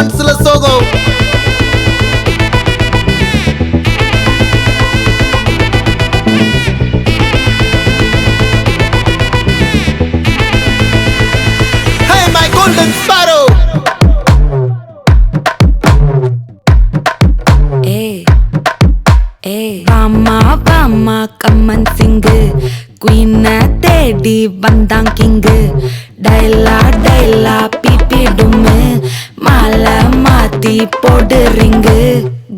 மனசுல சோகம். Hey my golden sparrow. வாமா கம்மன் சிங்கு குயின தேடி வந்தான் கிங்கு. டைலா டைலா பிபி டும்மு மாலை மாத்தி போடு ரிங்கு.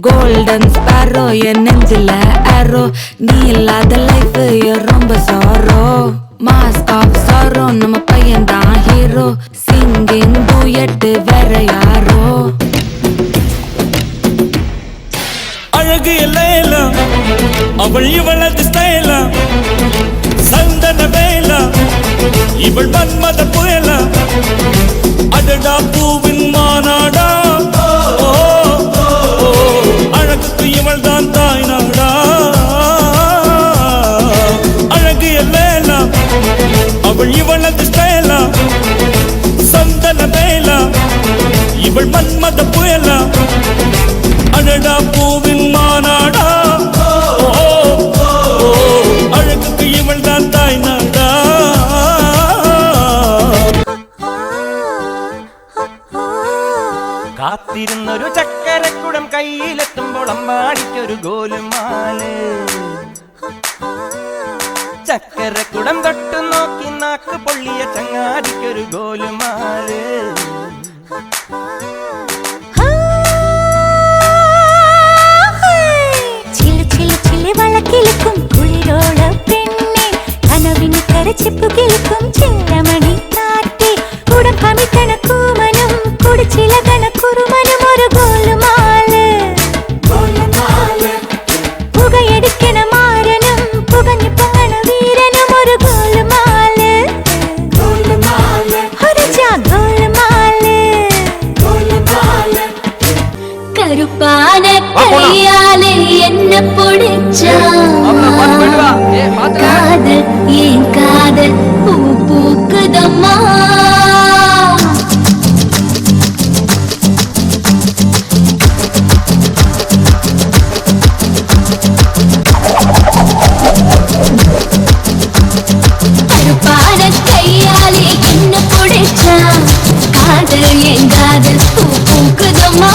கோல்டன் ஸ்பாரோ என் நெஞ்சில ஆரோ. நீ இல்லாத லைஃப் ரொம்ப சாரோ. மாஸ்க் ஆஃப் சாரோ நம்ம பையன் தான் ஹீரோ. சிங்கிங் டூயட் வேற யாரோ. அழகு எல்லையில அவள் இவளது ஸ்டைல. சந்தன வேல இவள் மன்மத புயல. அடடா பூவின் மாநாடா. அழகுக்கு இவள் தான் தாய் நாடா. அழகு எல்லையில அவள் இவளது ஸ்டைல. சந்தன வேல இவள் மன்மத புயல. அடடா பூவின் மாநாடா. அழகுக்கு இவள் தான் தாய் நாடா. കാത്തിരുന്നൊരു ചക്കരക്കുടം കയ്യിലെത്തുമ്പോൾ അമ്മാടിക്കൊരു ഗോലുമാല്. ചക്കരക്കുടം തൊട്ടു നോക്കി നാക്ക് പൊള്ളിയ ചങ്ങാടിക്കൊരു ഗോലുമാല്. വളക്കിലുക്കും കുളിരോള പെണ്ണെ കനവിന് കരച്ചിപ്പു കിളിക്കും ചില്ലമണി നാട്ടെ. കുടം കമിട്ടണ കൂമനും കുടിച്ചിലകണ കുറുമനും ഒരു ഗോലുമാല്. പുകയെടുക്കണ മാരനും പുകഞ്ഞു പൊങ്ങണ വീരനും ഒരു ഗോലുമാല്. ഒരു ഗോലുമാല്. കരുപ്പാന கையாலே என்ன பிடிச்சா காதல் ஏன் காதல் பூ பூக்குதம்மா. கருப்பான கையாலே என்ன பிடிச்சா காதல் ஏன் காதல் பூ பூக்குதம்மா.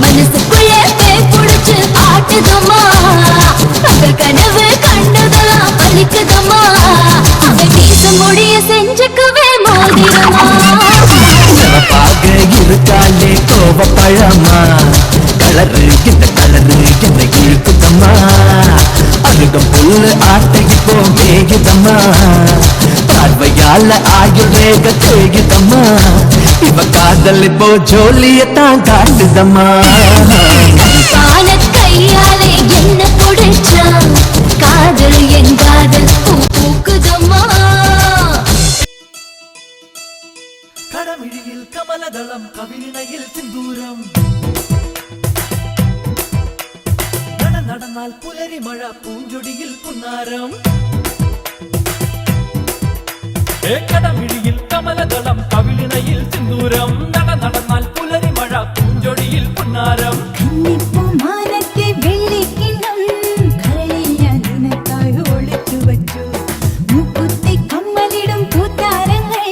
மனசுக்குள்ள புடிச்சு ஆட்டுதம்மா. அவள் கனவு கண்டதெல்லாம் பலிக்குதம்மா. அவள் பேச முடிய செஞ்சுக்கவே மோதிரமா. சிறப்பாக இருக்காளே கோவப்பழமா. கலரு இந்த கலரு என்ன இழுக்குதம்மா. அருகம் புல்லு ஆட்டை இப்போ மேயுதம்மா. பார்வையால ஆயுள் ரேக தேயுதம்மா. இவ காதல் இப்போ ஜோலியத்தான் காட்டுதம்மா. கருப்பான கையாலே என்ன பிடிச்சா காதல் என் காதல் பூ பூக்குதம்மா. கடமிழியில் கமலதளம் கவிழினையில் சிந்தூரம். நடனால் புலரி மழை பூஞ்சொடியில் புன்னாரம். கடமிழியில் கமலதளம் கவிழினையில் சிந்தூரம். நடனால் புலரி மழை பூஞ்சொடியில் புன்னாரம். கன்னிப்பூ மானத்தை வெள்ளிக்கிண்ணம் கரைய நினைத்தாய் ஒழித்து வச்சு. மூக்குத்தி கம்மலிடும் கூத்தாரங்கள்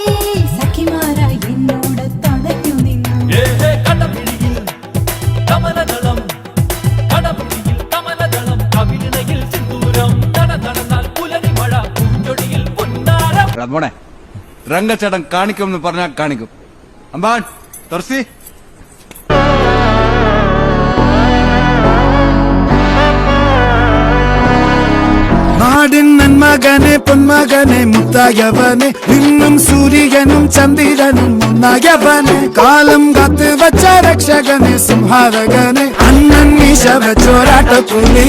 சகிமாரா என்னோட தடையும் நின்று. கடமிழியில் கமலதளம் கடமிழியில் கமலதளம் கவிழினையில் சிந்தூரம். நடனால் புலரி மழை பூஞ்சொடியில் புன்னாரம். രംഗച്ചേട്ടൻ കാണിക്കുമെന്ന് പറഞ്ഞാൽ കാണിക്കും. അമ്പാൻ തുറസി നാടിൻ നന്മകനെ പൊന്മകനെ മുത്തായവനെ ഇന്നും സൂര്യനും ചന്ദ്രനും ഒന്നായവനെ കാലം കാത്ത് വച്ച രക്ഷകനെ സംഹാരകനെ അണ്ണൻ മീശ വെച്ചോരാട്ടപ്പുലി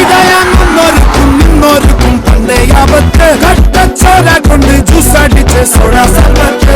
ഇടയാങ്ങുന്നോർക്കും നിന്നോർക്കും പണ്ടേ ആപത്ത് കട്ടച്ചോര കൊണ്ട് ജ്യൂസ് അടിച്ച് സോഡ സർവത്ത്